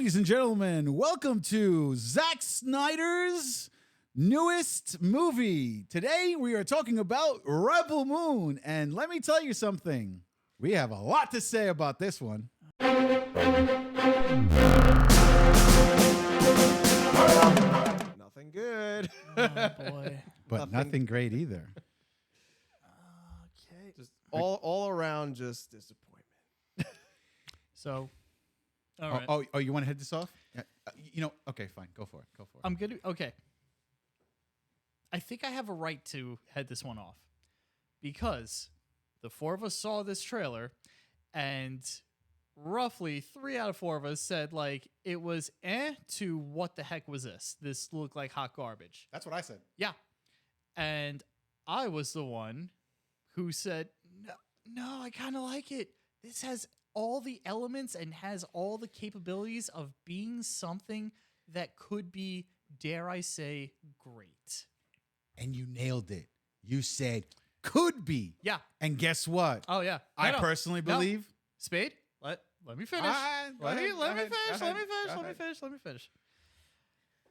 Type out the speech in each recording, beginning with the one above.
Ladies and gentlemen, welcome to Zack Snyder's newest movie. Today we are talking about Rebel Moon, and let me tell you something. We have a lot to say about this one. Nothing good. Oh boy. But nothing great either. Okay. Just all around just disappointment. So, all right. Oh, you want to head this off? Yeah. Okay, fine. Go for it. I'm good. Okay. I think I have a right to head this one off because the four of us saw this trailer and roughly 3 out of 4 of us said like it was to what the heck was this? This looked like hot garbage. That's what I said. Yeah. And I was the one who said, no, I kind of like it. This has all the elements and has all the capabilities of being something that could be, dare I say, great. And you nailed it. You said could be. Yeah. And guess what? Oh, yeah. I personally believe. Spade, let me finish. Let me finish.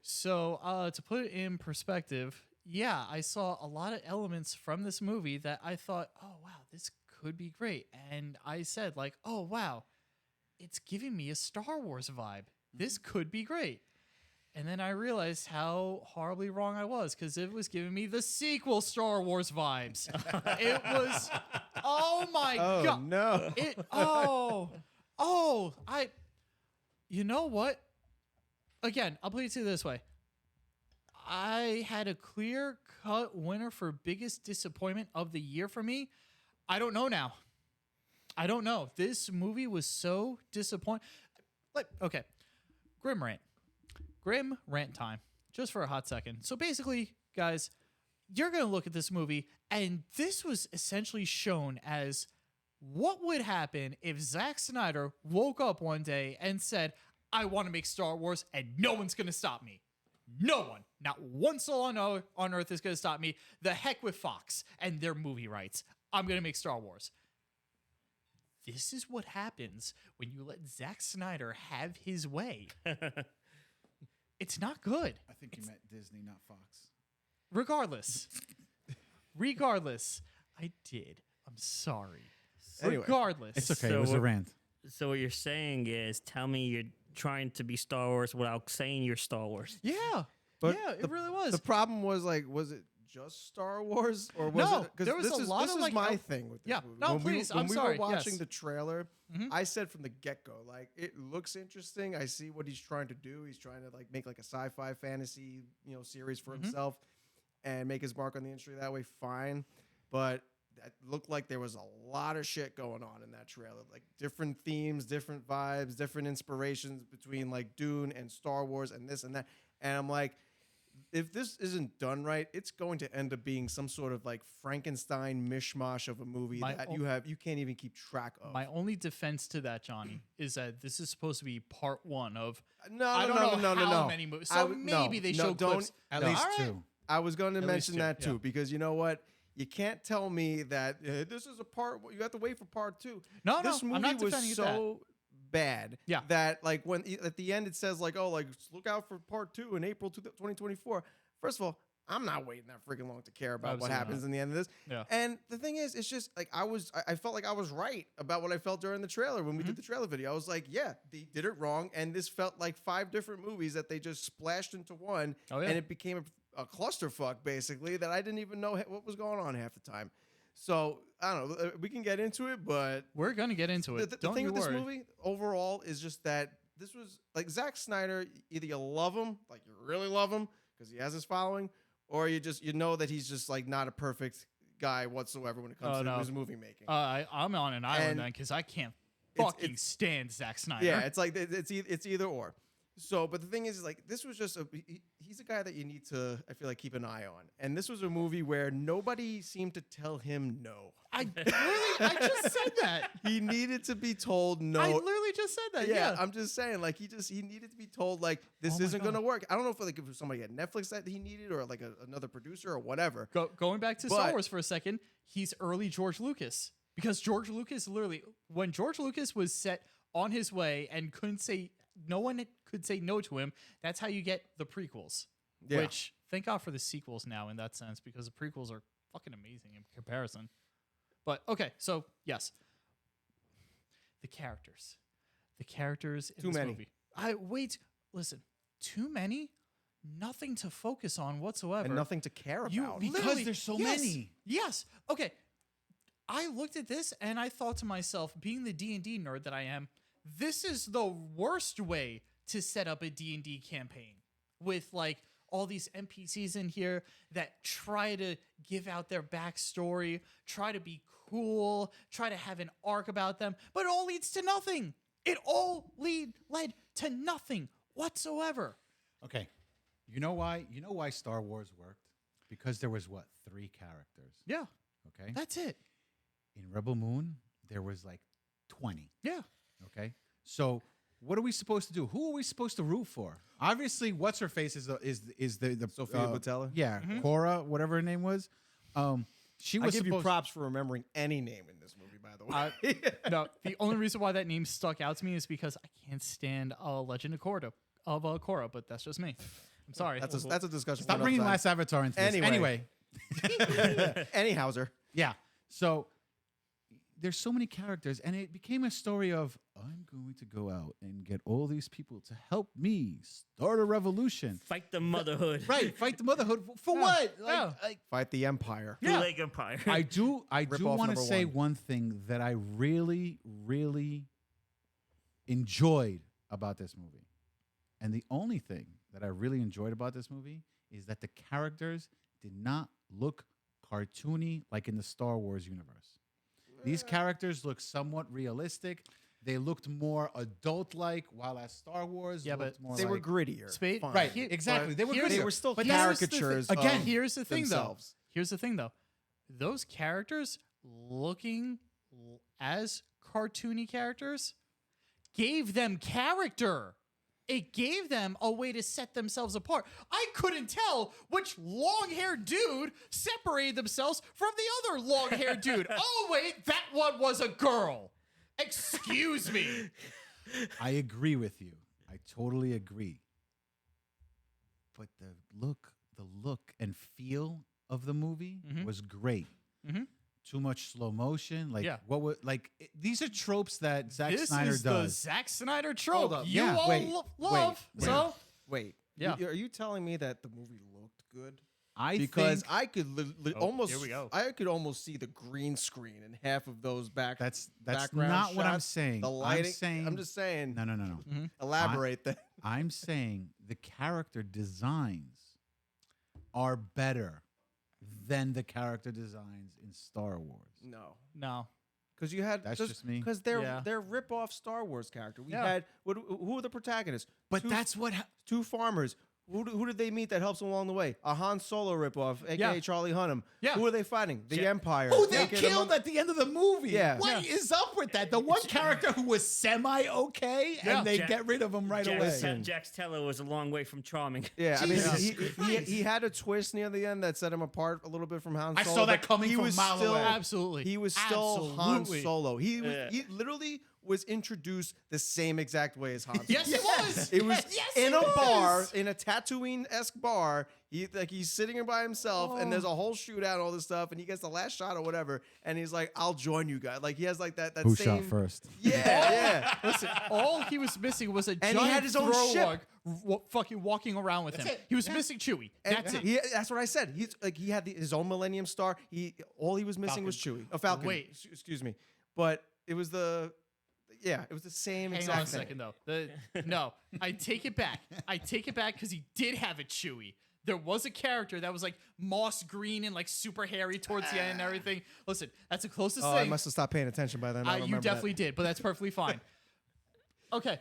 So, to put it in perspective, yeah, I saw a lot of elements from this movie that I thought, oh, wow, this could be great. And I said, like, oh, wow, it's giving me a Star Wars vibe. This could be great. And then I realized how horribly wrong I was because it was giving me the sequel Star Wars vibes. It was, oh my God. No. You know what? Again, I'll put it to you this way. I had a clear-cut winner for biggest disappointment of the year for me. I don't know now. I don't know. This movie was so disappointing. Like, okay, Grim rant time, just for a hot second. So basically, guys, you're going to look at this movie, and this was essentially shown as what would happen if Zack Snyder woke up one day and said, I want to make Star Wars, and no one's going to stop me. No one, not one soul on earth is going to stop me. The heck with Fox and their movie rights. I'm going to make Star Wars. This is what happens when you let Zack Snyder have his way. It's not good. I think you meant Disney, not Fox. Regardless, I did. I'm sorry. Anyway, Regardless. It's okay. So it was a rant. So what you're saying is, tell me you're trying to be Star Wars without saying you're Star Wars. Yeah. But yeah, it really was. The problem was was it just Star Wars or was No, it? Because there was this a is lot this of, is like, my thing with this yeah. movie. No, when please, we, when I'm we sorry, were watching yes. the trailer, Mhm. I said from the get-go, like it looks interesting. I see what he's trying to do. He's trying to like make like a sci-fi fantasy, series for himself and make his mark on the industry that way. Fine, but it looked like there was a lot of shit going on in that trailer, like different themes, different vibes, different inspirations between like Dune and Star Wars and this and that. And I'm like, if this isn't done right, it's going to end up being some sort of like Frankenstein mishmash of a movie that you can't even keep track of. My only defense to that, Johnny, is that this is supposed to be part 1 of No, I don't know no, how no. many movies. So maybe they showed don't clips. At No, least all right. 2. I was going to At mention least that two, too, yeah. because you know what? You can't tell me that this is a part. You have to wait for part 2. No, this I'm movie not was defending so bad Yeah. that like when at the end it says like, oh, like look out for part 2 in April 2024. First of all, I'm not waiting that freaking long to care about what Absolutely happens not. in the end of this. Yeah. And the thing is, it's just like I felt like I was right about what I felt during the trailer when we did the trailer video. I was like, yeah, they did it wrong, and this felt like 5 different movies that they just splashed into one, Oh, yeah. and it became a clusterfuck basically that I didn't even know what was going on half the time. So I don't know. We can get into it, but We're going to get into it. the Don't thing you with worry. this movie overall is just that this was like Zack Snyder. Either you love him, like you really love him because he has his following, or you know that he's just like not a perfect guy whatsoever when it comes to his movie making. I'm on an island And then because I can't it's- fucking stand Zack Snyder. Yeah, it's like it's either or. So, but the thing is, like, this was just he's a guy that you need to, I feel like, keep an eye on. And this was a movie where nobody seemed to tell him no. I just said that. He needed to be told no. I literally just said that. Yeah. I'm just saying, like, he needed to be told, like, this Oh my isn't God. going to work. I don't know if it was somebody at Netflix that he needed or like another producer or whatever. Going back to Star But- Wars for a second, he's early George Lucas. Because George Lucas literally, when George Lucas was set on his way and couldn't say no one could say no to him. That's how you get the prequels. Yeah. Which thank God for the sequels now in that sense, because the prequels are fucking amazing in comparison. But okay, so yes, the characters in Too this many. movie. Listen, too many. Nothing to focus on whatsoever. And nothing to care about. Because Literally- there's so yes, many. Yes. Okay. I looked at this and I thought to myself, being the D&D nerd that I am, this is the worst way to set up a D&D campaign with like all these NPCs in here that try to give out their backstory, try to be cool, try to have an arc about them, but it all leads to nothing. It all led to nothing whatsoever. Okay. You know why? You know why Star Wars worked? Because there was what? 3 characters. Yeah, Okay. that's it. In Rebel Moon, there was like 20. Yeah. Okay. So what are we supposed to do? Who are we supposed to root for? Obviously, what's her face is the Sophia Boutella? Yeah, Cora, whatever her name was. She I was give you supposed- props for remembering any name in this movie, by the way. No, the only reason why that name stuck out to me is because I can't stand Legend of Korra, but that's just me. I'm sorry. That's a discussion. Stop for bringing another Last Avatar into this. Anyway. Anyway, Anyhowser. yeah. So there's so many characters, and it became a story of I'm going to go out and get all these people to help me start a revolution. Fight the motherhood. Right, fight the motherhood for what? Yeah. Fight the Empire. Yeah. Leg Empire. I do Rip off want to number say 1. one thing that I really, really enjoyed about this movie. And the only thing that I really enjoyed about this movie is that the characters did not look cartoony like in the Star Wars universe. These characters look somewhat realistic. They looked more adult-like, while as Star Wars Yeah, looked but more They were like... grittier. Spade- Fine. Right, Here- exactly. but They were here's- grittier. They were still But here's the caricatures. thing- Again, of here's the thing, themselves. though. Here's the thing, though. Those characters looking as cartoony characters gave them character. It gave them a way to set themselves apart. I couldn't tell which long-haired dude separated themselves from the other long-haired dude. Oh, wait, that one was a girl. Excuse me. I agree with you. I totally agree. But the look and feel of the movie was great. Mhm. Too much slow motion. Like Yeah. what would these are tropes that Zack This Snyder is the does. Zack Snyder Hold trope up. you Yeah, all wait, love. wait. So, Wait. Yeah. Are you telling me that the movie looked good? I Because think I could almost here we go. I could almost see the green screen in half of those that's background not what I'm shots, saying. The lighting. I'm saying I'm just saying. no. Elaborate that. I'm saying the character designs are better than the character designs in Star Wars. no. Because you had That's just me. Because Yeah. they're rip off Star Wars character. We Yeah. had who are the protagonists? But Two- that's what 2 farmers. Who did they meet that helps them along the way? A Han Solo ripoff, aka Yeah. Charlie Hunnam. Yeah. Who are they fighting? The Ja- Empire. who they aka the killed Mon- at the end of the movie. Yeah. What is up with that? The one character who was semi-okay, Yeah. and they Jack- get rid of him right away. Jax Teller was a long way from charming. Yeah, I mean, Jesus he had a twist near the end that set him apart a little bit from Han I Solo. saw that but coming he from was a mile still, away. Absolutely. He was still Han Absolutely. Solo. He literally was introduced the same exact way as Han Solo. Yes, it was. It was Yes, in it a bar, was. in a Tatooine-esque bar. He's sitting here by himself, and there's a whole shootout, all this stuff, and he gets the last shot or whatever, and he's like, "I'll join you guys." Like he has like that Who same. shot first? Yeah. Listen, all he was missing was a giant he had his own Throwog ship. fucking walking around with him. it. He was missing Chewie. And That's it. That's what I said. He's like he had his own Millennium Star. All he was missing was Chewie. A Falcon. Wait. Excuse me. But it was the same Hang exact on a thing. second, though. No, I take it back. I take it back because he did have a Chewie. There was a character that was like moss green and like super hairy towards the end and everything. Listen, that's the closest Oh, I thing. must have stopped paying attention by then. I don't You remember definitely did, but that's perfectly fine. Okay.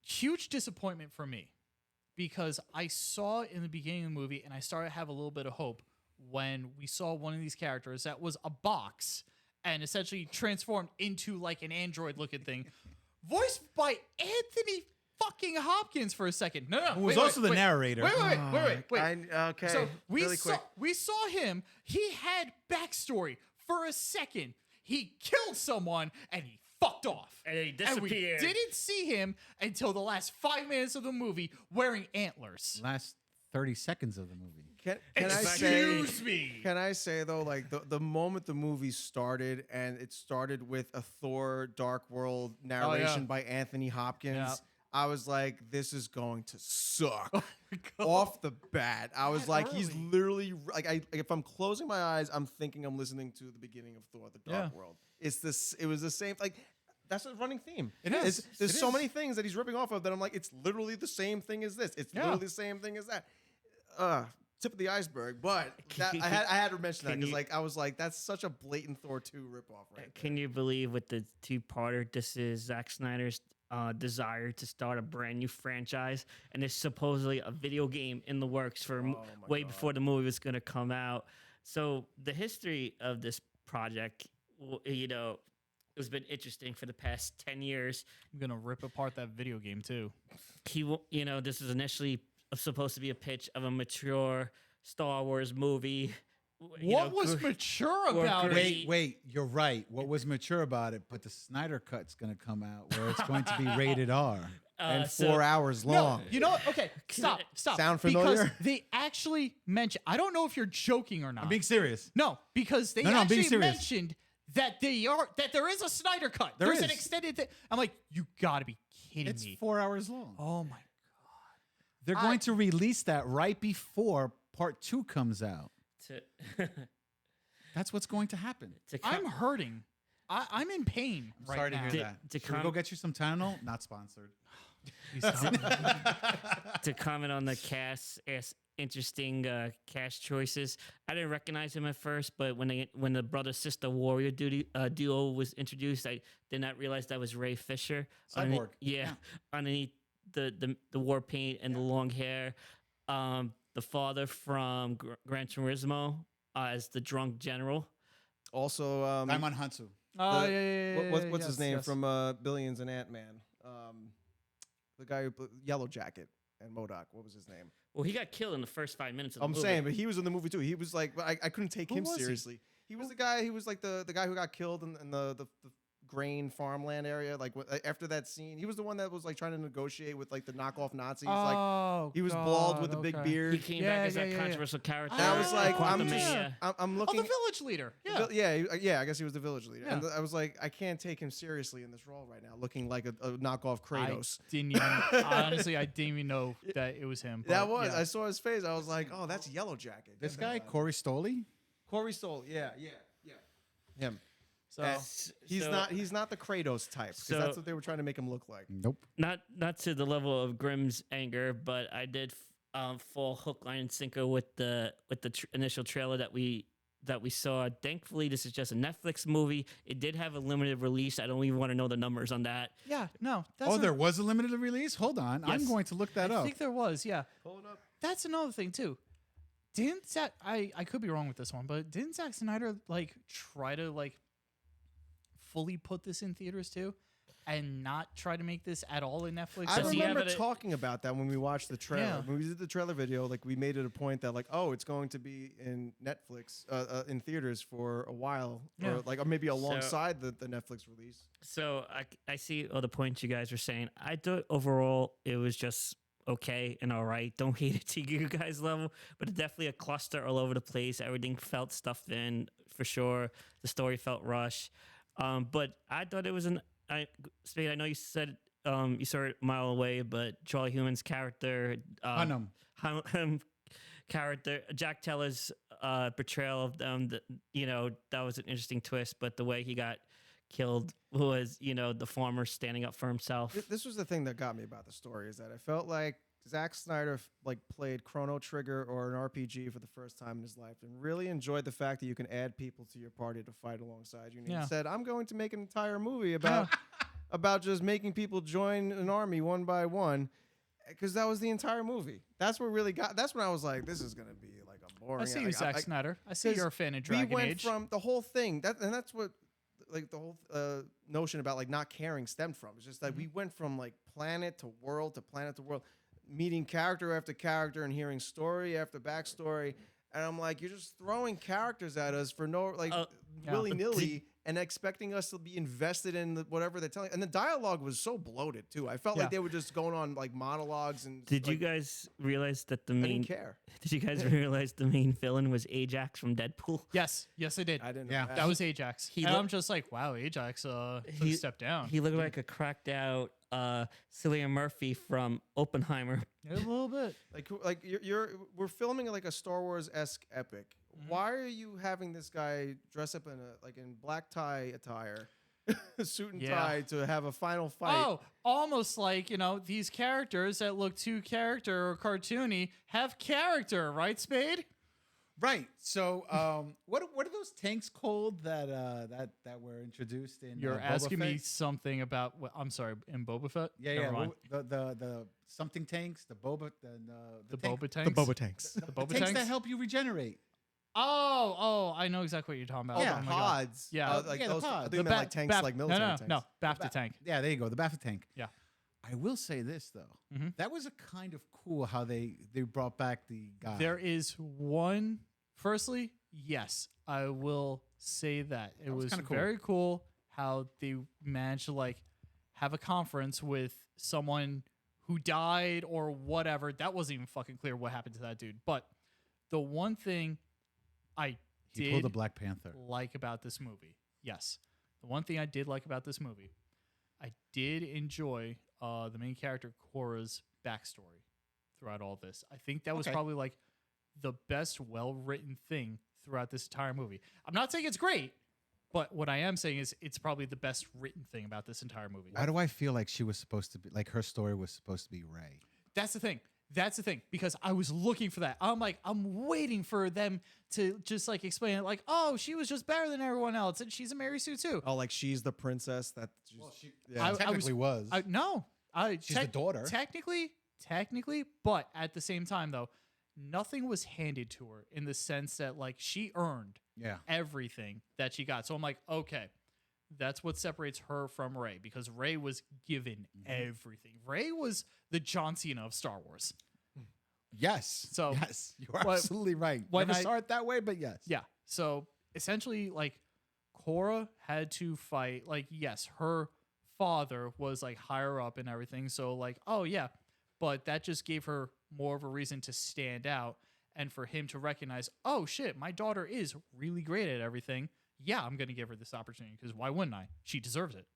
Huge disappointment for me because I saw in the beginning of the movie and I started to have a little bit of hope when we saw one of these characters that was a box and essentially transformed into like an android looking thing, voiced by Anthony fucking Hopkins for a second. No, Who was also the narrator. Wait. Okay. So we really saw quick. we saw him. He had backstory for a second. He killed someone and he fucked off. And he And we disappeared. didn't see him until the last 5 minutes of the movie wearing antlers. Last 30 seconds of the movie. Excuse me. Can I say though, like the moment the movie started, and it started with a Thor Dark World narration by Anthony Hopkins, Yeah. I was like, this is going to suck. Oh my God. Off the bat, I was That like, he's early. literally like, if I'm closing my eyes, I'm thinking I'm listening to the beginning of Thor: The Dark World. It's this. It was the same. Like that's a running theme. It is. There's It so is. many things that he's ripping off of that I'm like, it's literally the same thing as this. It's Yeah. literally the same thing as that. Tip of the iceberg, but that, I had to mention that Can because you- like I was like, that's such a blatant Thor 2 ripoff, right? Can you believe with the two-parter, this is Zack Snyder's desire to start a brand new franchise, and there's supposedly a video game in the works for my way God. before the movie was going to come out. So the history of this project, has been interesting for the past 10 years. I'm gonna rip apart that video game too. This was initially supposed to be a pitch of a mature Star Wars movie. What was mature about it? Wait, you're right. What was mature about it? But the Snyder Cut's going to come out where it's going to be rated R. And so- 4 hours long. No, you know what? Okay, stop. Sound Because familiar? they actually mentioned. I don't know if you're joking or not. I'm being serious. No, because they No, I'm being actually serious. mentioned that there is a Snyder cut. There There's an is. extended thing. I'm like, you gotta be kidding It's me. 4 hours long. Oh my. They're going to release that right before part 2 comes out. To, That's what's going to happen. to I'm hurting. I'm in pain right Sorry now. to hear that. to Should we com- go get you some Tylenol? Not sponsored. Please don't. to comment on the cast as interesting cast choices. I didn't recognize him at first, but when the brother sister warrior duo was introduced, I did not realize that was Ray Fisher. Cyborg. Underneath the war paint and the long hair. The father from Gran Turismo as the drunk general. Also, Diamond Hansu. Oh The- yeah. what's his yes, name yes. from Billions and Ant-Man? The guy who Yellow Jacket and MODOK. What was his name? Well, he got killed in the first 5 minutes of the I'm movie. saying, but he was in the movie too. He was like, I couldn't take Who him was he? seriously. He was the guy. He was like the guy who got killed in the grain farmland area. Like after that scene, he was the one that was like trying to negotiate with like the knockoff Nazis. Like Oh, he was bald with the God, big okay. beard. He came Yeah, back as that yeah, yeah. controversial character. And I was like, I'm Quantumania. I'm Oh, looking. the village leader. Yeah. Yeah, I guess he was the village leader. And Yeah. I was like, I can't take him seriously in this role right now, looking like a knockoff Kratos. Honestly, I didn't even know that it was him. That but was. yeah. I saw his face. I was like, oh, that's Yellow Jacket. This guy, Corey Stolley? Corey Stoll. Yeah. Him. So And he's so- not the Kratos type because so- that's what they were trying to make him look like. Nope. Not to the level of Grimm's anger, but I did fall hook, line, and sinker with the initial trailer that we saw. Thankfully, this is just a Netflix movie. It did have a limited release. I don't even want to know the numbers on that. yeah, no. That's Oh, there was a limited release? Hold on. I'm Yes. going to look that I up. think there was. Yeah. Pull it up. That's another thing too. Didn't Zack? I could be wrong with this one, but didn't Zack Snyder like try to like fully put this in theaters too, and not try to make this at all in Netflix? I Does he have remember it- talking about that when we watched the trailer. Yeah. When we did the trailer video, like we made it a point that like, oh, it's going to be in Netflix, in theaters for a while, Yeah. or maybe alongside the Netflix release. So I see all the points you guys were saying. I thought overall it was just okay and all right. Don't hate it to you guys level, but it's definitely a cluster all over the place. Everything felt stuffed in for sure. The story felt rushed. But I thought it was Spade, I know you said you saw it a mile away, but Charlie Hunnam's character, Hunnam. character, Jack Teller's portrayal of them, that was an interesting twist. But the way he got killed was, the farmer standing up for himself. This was the thing that got me about the story, is that I felt like Zack Snyder played Chrono Trigger or an RPG for the first time in his life, and really enjoyed the fact that you can add people to your party to fight alongside you. And Yeah. he said, "I'm going to make an entire movie about just making people join an army one by one," because that was the entire movie. That's what really got. That's when I was like, "This is gonna be like a boring." I see you, like, Zack Snyder. I see 'cause you're a fan of Dragon we went Age. from the whole thing and that's what like the whole notion about like not caring stemmed from. It's just that we went from like planet to world to planet to world, meeting character after character and hearing story after backstory, and I'm like, you're just throwing characters at us for no Yeah. willy nilly, and expecting us to be invested in whatever they're telling. And the dialogue was so bloated too. I felt like they were just going on like monologues and. Did you like, guys realize that the I main? didn't care. Did you guys realize the main villain was Ajax from Deadpool? Yes, I did. I didn't. Yeah. Know That was Ajax. He And look- I'm just like, wow, Ajax took a He- step down. He looked like a cracked out Cillian Murphy from Oppenheimer. A little bit. like we're filming like a Star Wars esque epic. Why are you having this guy dress up in black tie attire, suit and tie to have a final fight? Oh, almost like, these characters that look too character or cartoony have character, right, Spade? Right. So, what are those tanks called that were introduced in? You're Boba asking me Fett? something about, I'm sorry, in Boba Fett? Yeah, Never yeah. mind. The something tanks, the Boba, the tank- Boba tanks? tanks. The Boba tanks tanks? that help you regenerate. Oh, I know exactly what you're talking about. Yeah. Oh the my God. pods. Yeah. Like Yeah, the those. I pods. think you meant like tanks, like military tanks. No, BAFTA tank. Yeah, there you go. The Bafta tank. Yeah. I will say this though, Mhm. that was a kind of cool how they brought back the guy. There is one. Firstly, yes, I will say that it was was kinda cool. very cool how they managed to like have a conference with someone who died or whatever. That wasn't even fucking clear what happened to that dude. But the one thing I he pulled did the Black Panther. like about this movie, yes, the one thing I did like about this movie, I did enjoy the main character Korra's backstory throughout all this. I think that was Okay. probably like the best well-written thing throughout this entire movie. I'm not saying it's great, but what I am saying is it's probably the best written thing about this entire movie. Why do I feel like she was supposed to be like her story was supposed to be Rey? That's the thing. That's the thing, because I was looking for that. I'm like, I'm waiting for them to just like explain it, like, oh, she was just better than everyone else, and she's a Mary Sue too. Oh, like she's the princess that. she I- technically was. No, She's the daughter. Technically, but at the same time, though, nothing was handed to her in the sense that like she earned Yeah. everything that she got. So I'm like, okay, that's what separates her from Rey, because Rey was given everything. Rey was the John Cena of Star Wars. Yes. So, yes, you're what- absolutely right. when Never I- saw it that way, but yes. Yeah. So essentially, like, Korra had to fight. Like, yes, her father was like higher up and everything. So, like, oh, yeah. But that just gave her more of a reason to stand out and for him to recognize, oh, shit, my daughter is really great at everything. Yeah, I'm going to give her this opportunity because why wouldn't I? She deserves it.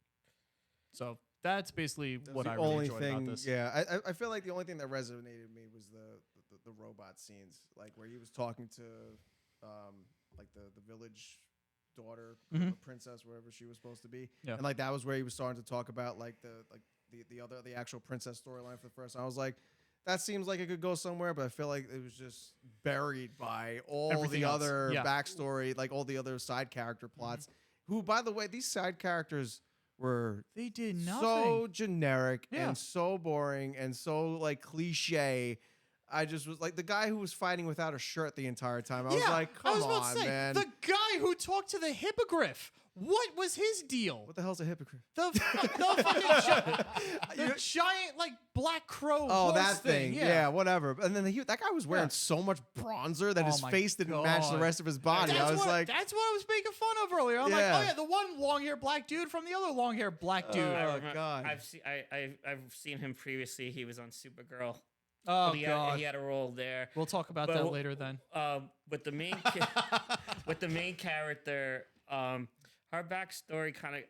So that's basically what I really enjoyed about this. Yeah, I feel like the only thing that resonated with me was the robot scenes, like where he was talking to, like the village daughter, Mhm. princess, wherever she was supposed to be, Yeah. and like that was where he was starting to talk about like the actual princess storyline for the first time. I was like, that seems like it could go somewhere, but I feel like it was just buried by all Everything the else. other Yeah. backstory, like all the other side character plots. Who, by the way, these side characters were They did so nothing. generic Yeah. and so boring and so like cliche. I just was like the guy who was fighting without a shirt the entire time. I was like, I come was about on, to say, man. the guy who talked to the hippogriff. What was his deal? What the hell's a hypocrite? The fucking giant like black crow. Oh, horse that thing. Yeah. whatever. And then that guy was wearing Yeah. so much bronzer that Oh his my face didn't match the God. rest of his body. I was like, that's what I was making fun of earlier. I'm Yeah. like, oh yeah, the one long-haired black dude from the other long-haired black dude. Oh, remember- God. I've seen him previously. He was on Supergirl. Oh But god. he had a role there. We'll talk about But that w- later then. With the main with the main character, her backstory kind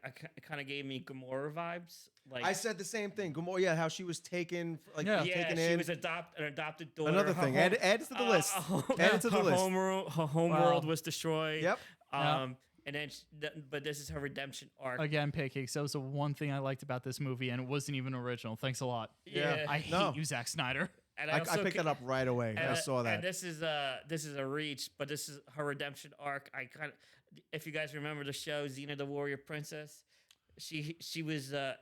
of gave me Gamora vibes. Like I said the same thing. Gamora, yeah, how she was taken, like Yeah. taken she in. was an adopted daughter. Another Her thing. home- Add it to the list. Add it to the her list. Her home Wow. world was destroyed. Yep. Yeah. And then, but this is her redemption arc. Again, pancakes. That was the one thing I liked about this movie, and it wasn't even original. Thanks a lot. Yeah. I hate No. you, Zack Snyder. And I also picked that up right away. I saw that. And this is a reach, but this is her redemption arc. If you guys remember the show Xena the Warrior Princess, she was a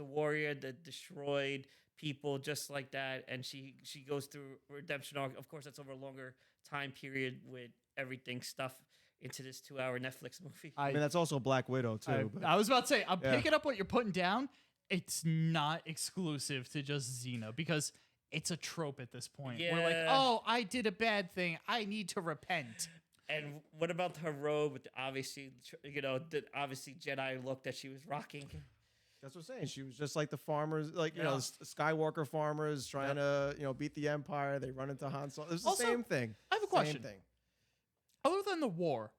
warrior that destroyed people just like that, and she goes through a redemption arc. Of course, that's over a longer time period with everything stuff into this 2-hour Netflix movie. I mean, that's also Black Widow too. but- I was about to say, I'm Yeah. picking up what you're putting down. It's not exclusive to just Xena because it's a trope at this point. We're like, Yeah. oh, I did a bad thing. I need to repent. And what about her robe with the obviously, the obviously Jedi look that she was rocking? That's what I'm saying. She was just like the farmers, like Yeah. Skywalker farmers trying to beat the Empire. They run into Han Solo. It's the Also, same thing. I have a Same question. thing. Other than the war,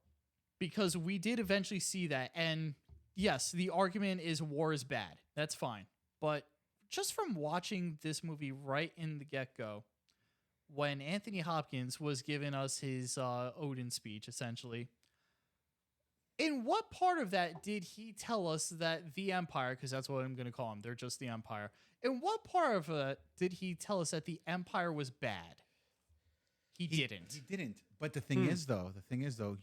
because we did eventually see that, and yes, the argument is war is bad. That's fine. But just from watching this movie right in the get-go, when Anthony Hopkins was giving us his Odin speech, essentially, in what part of that did he tell us that the Empire, because that's what I'm going to call them, they're just the Empire. In what part of that did he tell us that the Empire was bad? He didn't. He didn't. But the thing is, though,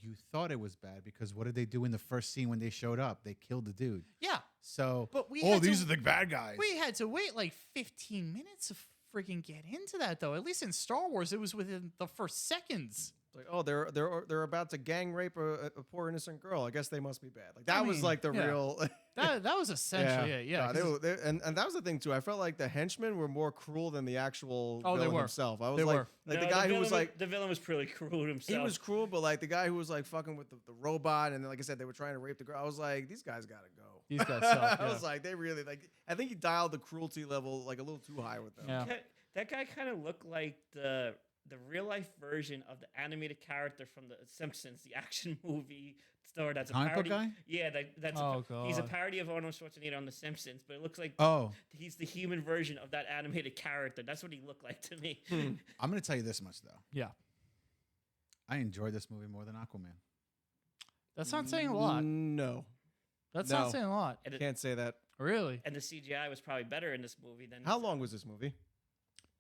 you thought it was bad because what did they do in the first scene when they showed up? They killed the dude. Yeah. So, But we oh, had these to- are the bad guys. We had to wait like 15 minutes to freaking get into that, though. At least in Star Wars, it was within the first seconds. It's like, oh, they're about to gang rape a poor innocent girl. I guess they must be bad. Like that was mean, like the yeah. real. That was essentially it. Yeah. No, they 'cause- were, and that was the thing too. I felt like the henchmen were more cruel than the actual Oh, they villain were. himself. I was They like, were. like No, the guy who villain was like, the villain was pretty cruel himself. he was cruel, but like the guy who was like fucking with the robot, and then like I said, they were trying to rape the girl. I was like, these guys gotta go. These guys suck. I Yeah. was like, they really like. I think he dialed the cruelty level like a little too high with them. Yeah. That guy kind of looked like the real life version of the animated character from the Simpsons, the action movie star. That's a Comic book parody. guy? Yeah, that's Oh, he's a God. parody of Arnold Schwarzenegger on The Simpsons, but it looks like Oh, he's the human version of that animated character. That's what he looked like to me. I'm going to tell you this much, though. Yeah. I enjoyed this movie more than Aquaman. That's not saying a lot. No, That's No. not saying a lot. And, can't say that. Really. and the CGI was probably better in this movie than How long was this movie?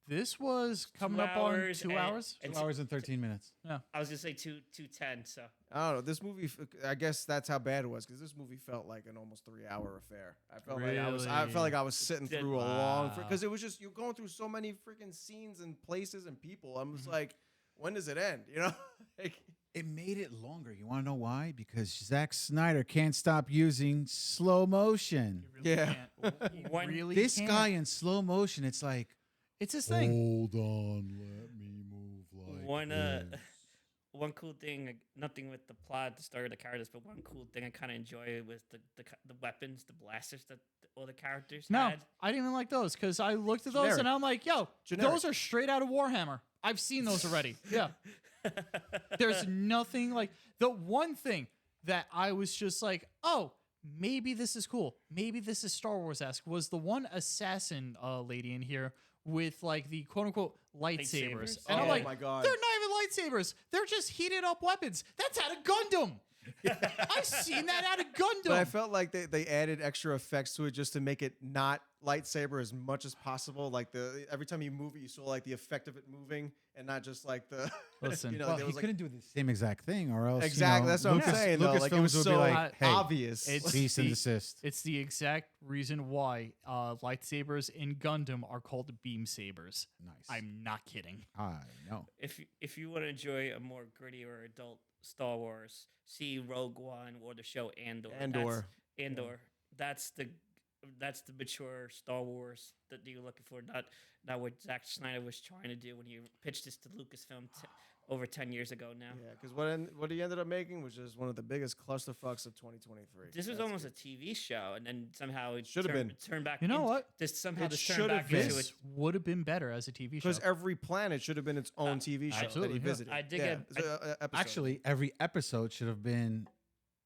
This was coming up on 2 hours. 2 hours and 13 minutes. I was gonna say 2:10. So I don't know. This movie, I guess that's how bad it was because this movie felt like an almost 3-hour affair. I felt like I felt like I was sitting Did- through a long Wow. because it was just you're going through so many freaking scenes and places and people. I'm just like, when does it end? You know, like, It made it longer. You want to know why? Because Zack Snyder can't stop using slow motion. You really Yeah. can't. You When really This can't. guy in slow motion, it's like, It's his thing. hold on, let me move like one this. one cool thing, nothing with the plot, the story of the characters, but one cool thing I kind of enjoy was the weapons, the blasters that all the characters No, had. I didn't even like those because I looked at those Generic. and I'm like, yo, Generic. those are straight out of Warhammer. I've seen those already. Yeah. There's nothing like the one thing that I was just like, oh, maybe this is cool. Maybe this is Star Wars-esque was the one assassin lady in here with like the quote unquote lightsabers. Lightsabers? And I'm Oh like, my God. they're not even lightsabers. They're just heated up weapons. That's out of Gundam. I've seen that out of Gundam. but I felt like they added extra effects to it just to make it not lightsaber as much as possible. Like every time you move it, you saw like the effect of it moving and not just like the. Listen, you know, Well, there he was like couldn't do the same exact thing, or else exactly. That's what I'm saying. Though, like it was Lucasfilms would so be like, hey, obvious. It's cease and the- desist. It's the exact reason why lightsabers in Gundam are called beam sabers. Nice. I'm not kidding. I know. If you want to enjoy a more gritty or adult Star Wars, see Rogue One or the show Andor. Andor. That's the mature Star Wars that you're looking for. Not what Zack Snyder was trying to do when he pitched this to Lucasfilm over 10 years ago now. Yeah, because what he ended up making was just one of the biggest clusterfucks of 2023. This was That's almost a TV show, and then somehow it Should've been. turned back. You know what? This somehow It this turned should've back been. into This it. would have been better as a TV show. because every planet should have been its own TV show that absolutely, he yeah. visited. I dig yeah, it. it's a episode. Actually, every episode should have been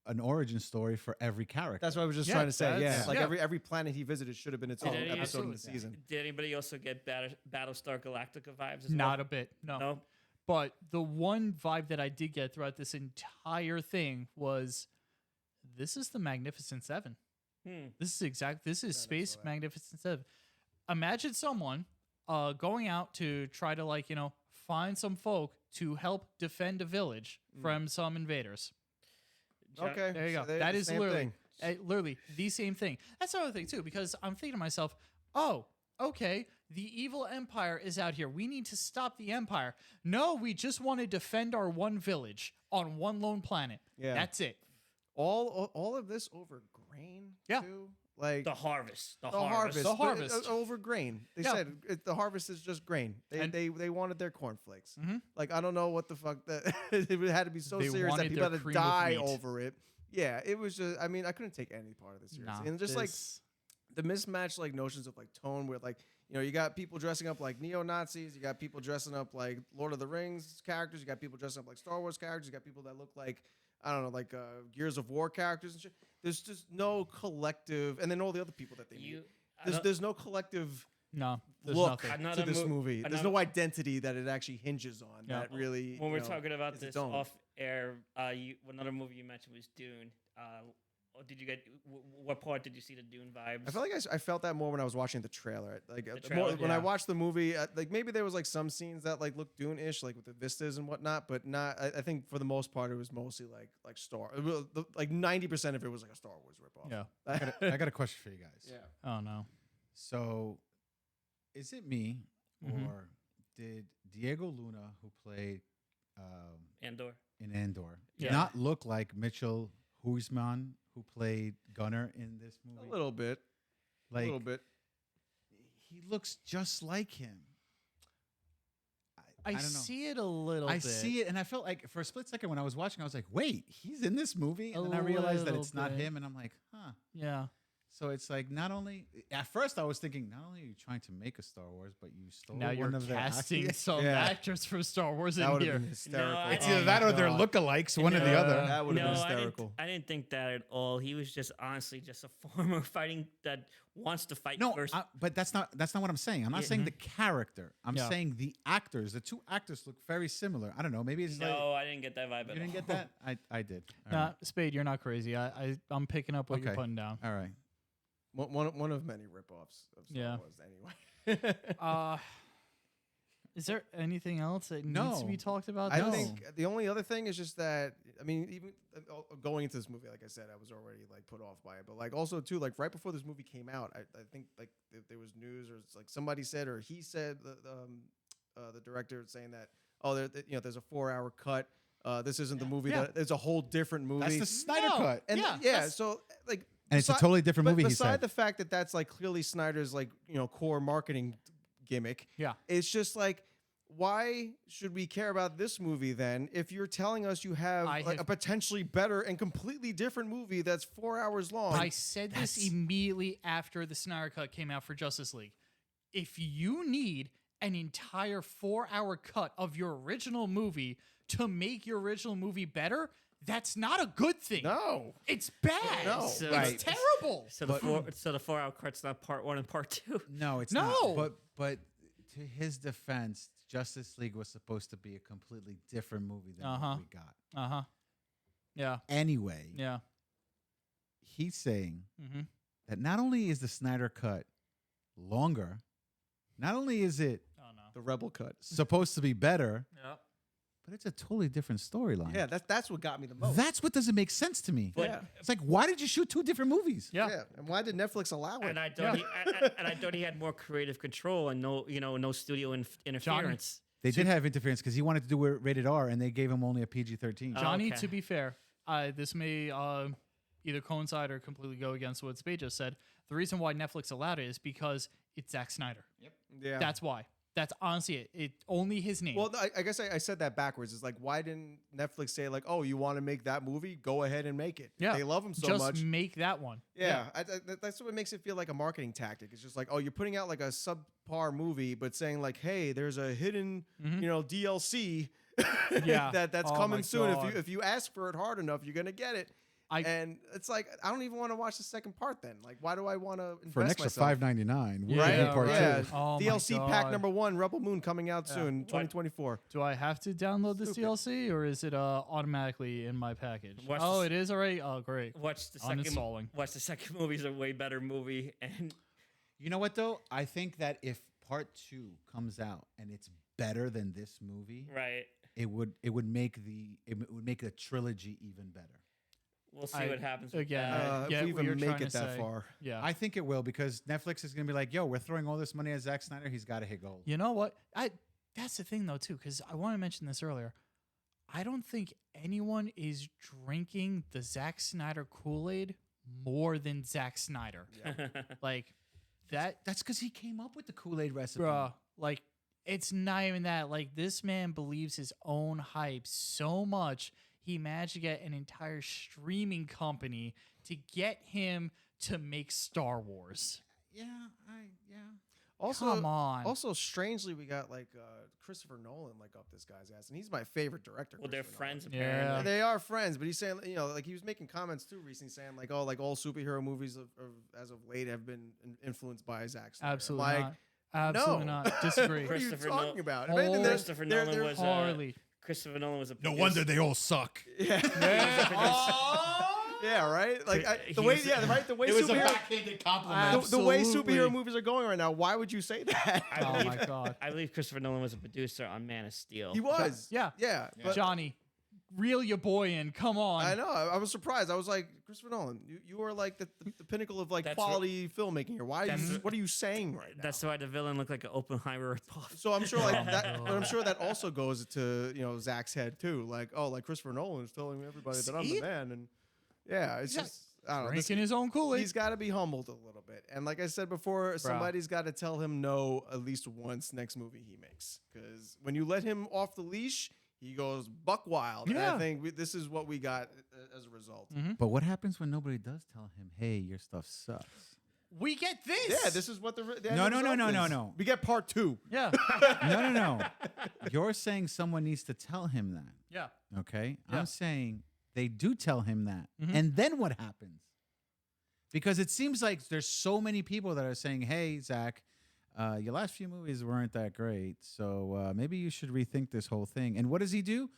an origin story for every character. that's what I was just Yeah, trying to say. Yeah, that's- like yeah. every planet he visited should have been its Did own any- episode in the absolutely. season. Did anybody also get Battlestar Galactica vibes as not well? a bit. No. No. But the one vibe that I did get throughout this entire thing was this is the Magnificent Seven. This is Space that. Magnificent Seven. Imagine someone going out to try to find some folk to help defend a village from some invaders. Okay, There you so go. That the is same literally, thing. literally the same thing. That's another thing too, because I'm thinking to myself, oh, okay, the evil empire is out here. We need to stop the empire. No, we just want to defend our one village on one lone planet. Yeah. That's it. All of this over grain. Yeah. Too? Like The harvest. The the harvest. The but, harvest. over grain. They Yeah. said the harvest is just grain. They wanted their cornflakes. Mhm. Like I don't know what the fuck that it had to be so They serious that wanted people their had to cream of die wheat. over it. Yeah, it was just. I mean, I couldn't take any part of this seriously, Nah, and just like this- the mismatched like notions of like tone, where like you got people dressing up like neo Nazis, you got people dressing up like Lord of the Rings characters, you got people dressing up like Star Wars characters, you got people that look like I don't know, like Gears of War characters and shit. There's just no collective, and then all the other people that they meet. There's no collective no, there's look nothing. to this movie. There's another- no identity that it actually hinges on. Yeah. That really. When we're you know, talking about is this its own. off air, another movie you mentioned was Dune. Or did you get what part did you see the Dune vibes? I felt like I felt that more when I was watching the trailer. Like trailer, when I yeah. watched the movie, like maybe there was like some scenes that like looked Dune-ish, like with the vistas and whatnot, but not. I think for the most part, it was mostly like Star. Like 90% of it was like a Star Wars ripoff. Yeah. I got a question for you guys. Yeah. Oh no. So, is it me, Mhm. or did Diego Luna, who played Andor. in Andor, Yeah. not look like Mitchell Huisman, who played Gunnar in this movie? A little bit. Like, a little bit. he looks just like him. I don't know. see it a little I bit. see it, and I felt like for a split second when I was watching, I was like, "Wait, he's in this movie," A and then I realized that little it's not bit. him, and I'm like, "Huh." Yeah. So it's like not only at first I was thinking not only are you trying to make a Star Wars, but you stole Now you're one of their casting actors. some Yeah. actors from Star Wars That in would here. have been hysterical. No, It's Oh either my that or they're God. lookalikes, one or the Yeah. other. That would have No, been hysterical. I didn't think that at all. He was just honestly just a former fighting that wants to fight No, first. but that's not what I'm saying. I'm not Yeah. saying the character. I'm Yeah. saying the actors. The two actors look very similar. I don't know. Maybe it's like no, I didn't get that vibe you at didn't all. get that. I did. All Nah, right. Spade, you're not crazy. I'm picking up what you're Okay. putting down. All right. One of many ripoffs of Star Yeah. Wars, anyway. Is there anything else that needs to No. be talked about? I No. think the only other thing is just that I mean, even going into this movie, like I said, I was already like put off by it. But like also too, like right before this movie came out, I think like there was news or it's like somebody said or he said the director saying that there's a 4-hour cut. This isn't the movie. Yeah. That it's a whole different movie. That's the Snyder No. cut, and Yeah, that's- so like. and it's a besi- totally different but movie. He beside said. the fact that that's like clearly Snyder's like core marketing gimmick. Yeah. It's just like, why should we care about this movie then if you're telling us you have I like have- a potentially better and completely different movie that's 4 hours long? I said this immediately after the Snyder Cut came out for Justice League. If you need an entire 4-hour cut of your original movie to make your original movie better, that's not a good thing. No. It's bad. No. So- It's Right. terrible. So the 4-hour cut's not part 1 and part 2. No, it's No. not. But to his defense, Justice League was supposed to be a completely different movie than Uh-huh. what we got. Uh-huh. Yeah. Anyway, Yeah. he's saying Mm-hmm. that not only is the Snyder cut longer, not only is it Oh no. The Rebel cut. supposed to be better, Yeah. but it's a totally different storyline. Yeah, that's what got me the most. That's what doesn't make sense to me. But- yeah. It's like, why did you shoot two different movies? Yeah. And why did Netflix allow it? And I thought and I thought he had more creative control and no studio interference. They did have interference because he wanted to do it rated R, and they gave him only a PG-13. Johnny, okay. to be fair, this may either coincide or completely go against what Spade just said. The reason why Netflix allowed it is because it's Zack Snyder. Yeah. That's why. That's honestly it. It only his name. Well, I guess I said that backwards. It's like, why didn't Netflix say like, oh, you want to make that movie? Go ahead and make it. Yeah. They love him so just much. make that one. Yeah, that's what makes it feel like a marketing tactic. It's just like, oh, you're putting out like a subpar movie, but saying like, hey, there's a hidden, DLC Yeah. that's Oh coming my soon. God. If you ask for it hard enough, you're gonna get it. I- And it's like, I don't even want to watch the second part. Then, like, why do I want to invest For an extra myself? $5.99, we'll Yeah, give you right. part Yeah. two. Oh my DLC pack God. number 1, Rebel Moon, coming out soon, 2024. Do I have to download this Stupid. DLC or is it automatically in my package? Watch Oh, this- it is already. Oh, great. Watch the second. Uninstalling. Watch the second movie's a way better movie, and You know what though? I think that if part 2 comes out and it's better than this movie, right. it would make the trilogy even better. We'll see what happens with again, that. I get If we what you're even make trying it to that say. far. Yeah. I think it will because Netflix is going to be like, "Yo, we're throwing all this money at Zack Snyder. He's got to hit gold." You know what? That's the thing though too, because I want to mention this earlier. I don't think anyone is drinking the Zack Snyder Kool-Aid more than Zack Snyder. Like that, That's because he came up with the Kool-Aid recipe. bruh. Like it's not even that. Like this man believes his own hype so much. He managed to get an entire streaming company to get him to make Star Wars. Yeah. Also, Come on. Also, strangely, we got like Christopher Nolan like up this guy's ass, and he's my favorite director. Well, they're Christopher friends Yeah. Nolan. apparently. They are friends, but he's saying, you know, like he was making comments too recently, saying like, oh, like all superhero movies as of late have been influenced by Zack Snyder. Absolutely like, not. Absolutely no. not. Disagree. What are you Christopher talking Nol- about? Oh, If anything, they're- Christopher they're- Nolan they're- was Harley. Christopher Nolan was a No producer. wonder they all suck. Yeah, right. Like He the way, was- yeah, right. The way It was a superhero, backhanded compliment. the way Absolutely. superhero movies are going right now. Why would you say that? I Oh believe- my god. I believe Christopher Nolan was a producer on Man of Steel. He was. Yeah. Yeah. But Johnny, reel your boy in. Come on. I know. I was surprised. I was like, Christopher Nolan, you are like the pinnacle of like That's quality filmmaking here. Why? Are that's you, what- what are you saying right now? That's why the villain looked like an Oppenheimer ripoff. So I'm sure like Oh, that. But I'm God. sure that also goes to Zach's head too. Like, oh, like Christopher Nolan is telling everybody that I'm See? the man, and yeah, it's Yeah. just I don't know. This, Drinking his own Kool-Aid. he's got to be humbled a little bit, and like I said before, somebody's got to tell him no at least once next movie he makes, because when you let him off the leash, he goes buck wild. And Yeah. I think this is what we got as a result. But what happens when nobody does tell him, hey, your stuff sucks? We get this. Yeah, this is what the end No, result is. no. We get part 2. Yeah. No. You're saying someone needs to tell him that. Yeah. Okay? Yeah. I'm saying they do tell him that. Mhm. And then what happens? Because it seems like there's so many people that are saying, hey, Zach, your last few movies weren't that great. So maybe you should rethink this whole thing. And what does he do?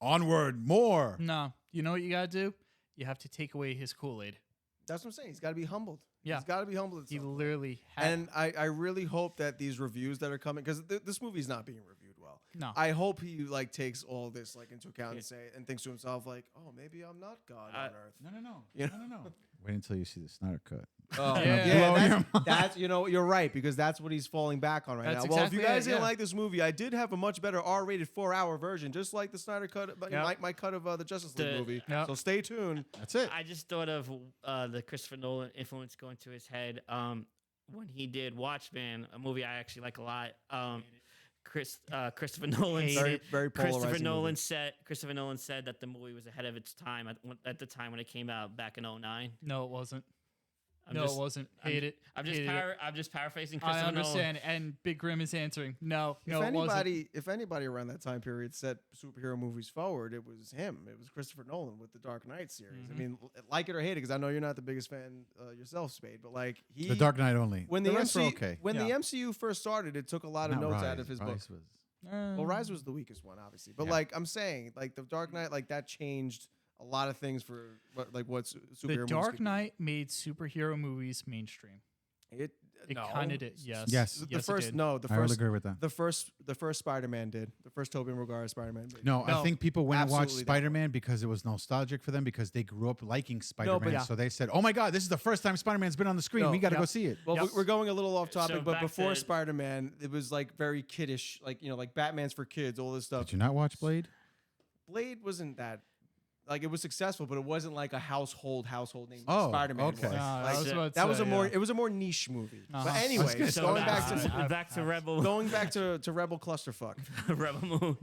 Onward, more. No. You know what you gotta do? You have to take away his Kool-Aid. That's what I'm saying. He's got to be humbled. Yeah. He's got to be humbled. at He some point. literally had And I really hope that these reviews that are coming, because this movie's not being reviewed well. no. I hope he like takes all this like into account and thinks to himself like, oh, maybe I'm not God on earth. No. You No. Wait until you see the Snyder cut. Oh, Yeah. that's you're right, because that's what he's falling back on right That's now. Well, if exactly you guys it, didn't yeah. like this movie, I did have a much better R-rated 4-hour version, just like the Snyder cut, but Yep. my cut of the Justice League The- movie. Yep. So stay tuned. That's it. I just thought of the Christopher Nolan influence going to his head when he did Watchmen, a movie I actually like a lot. Christopher Nolan Hate said it. Very polarizing. Christopher Nolan said that the movie was ahead of its time at the time when it came out back in 2009. No, it wasn't. I'm No, just- it wasn't. I'm- Hate it. I'm just Hated it. I'm just paraphrasing I Christopher Nolan. understand. And Big Grim is answering. No, no, it wasn't. If anybody around that time period set superhero movies forward, it was him. It was Christopher Nolan with the Dark Knight series. I mean, like it or hate it, because I know you're not the biggest fan yourself, Spade, but like he The Dark Knight only. when the the rest were MC okay. when the Yeah. MCU first started, it took a lot of Not notes Rise. out of his book. Rise was. Well, Rise was the weakest one, obviously, but Yeah. like I'm saying, like the Dark Knight, like that changed a lot of things for what superhero The movies Dark could be. Knight made superhero movies mainstream. It It no. kind of did. Yes. Yes. The Yes, it first did. no, the I will first agree with that. the first Spider-Man did. The first Tobey Maguire Spider-Man. did. No, I No, think people went and watched absolutely that Spider-Man because it was nostalgic for them because they grew up liking Spider-Man. yeah. So they said, "Oh my God, this is the first time Spider-Man's been on the screen. No, we got to yeah. go see it." Well, Yep. we're going a little off topic, So but back before to- Spider-Man, it was like very kiddish, like like Batman's for kids, all this stuff. Did you not watch Blade? Blade wasn't that like it was successful, but it wasn't like a household name. Oh, Spider-Man okay. was. No, I Like, was about to that was say, a more yeah. it was a more niche movie. Uh-huh. But I was anyway, gonna So going say back that. to back to Rebel going back to Rebel Clusterfuck. Rebel Moon.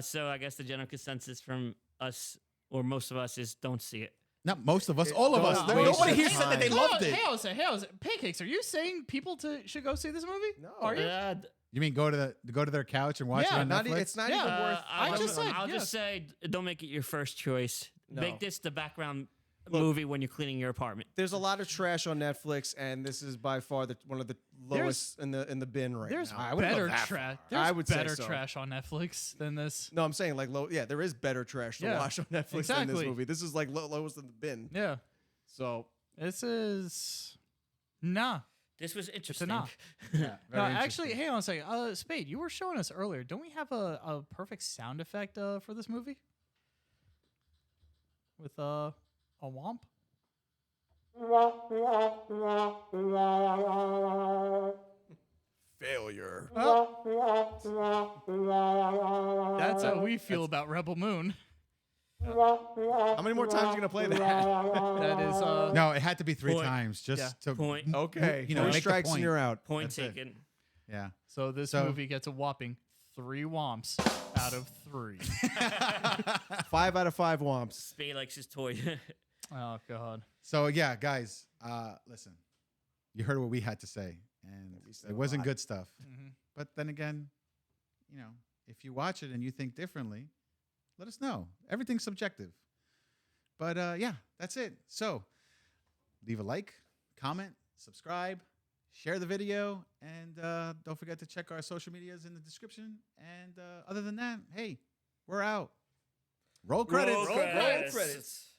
So I guess the general consensus from us or most of us is don't see it. Not most of us, all of us. Don't There- waste Nobody your here said that they time. loved it. Hey, I was Pancakes, are you saying people should go see this movie? No. Are you? You mean go to their couch and watch Yeah, it on Not Netflix? it's not Yeah. even worth. I just said, I'll yeah. just say don't make it your first choice. No. Make this the background Look. movie when you're cleaning your apartment. There's a lot of trash on Netflix, and this is by far one of the lowest in the bin right There's now. I wouldn't go better that trash. far. There's I would say better so. trash on Netflix than this. No, I'm saying like low. Yeah, there is better trash to Yeah, watch on Netflix than this exactly. movie. This is like lowest in the bin. Yeah. So This is nah. This was interesting. enough. Yeah, No, actually, hang on a second. Spade, you were showing us earlier. Don't we have a perfect sound effect for this movie? With a womp? failure. That's how we feel about Rebel Moon. How many more times are you gonna play that? That is No, it had to be 3 Point. times just Yeah. to Point. Okay, You know, three make the strikes point. and you're out. Point That's it. taken. Yeah. so this So- movie gets a whopping 3 womps out of 3. 5 out of 5 womps. Spade likes his toy. Oh god. So yeah, guys, listen. You heard what we had to say, and We said it a wasn't lot. good stuff. Mhm. But then again, you know, if you watch it and you think differently, let us know. Everything's subjective. But yeah, that's it. So leave a like, comment, subscribe, share the video, and don't forget to check our social medias in the description. And other than that, hey, we're out. Roll credits. Roll credits.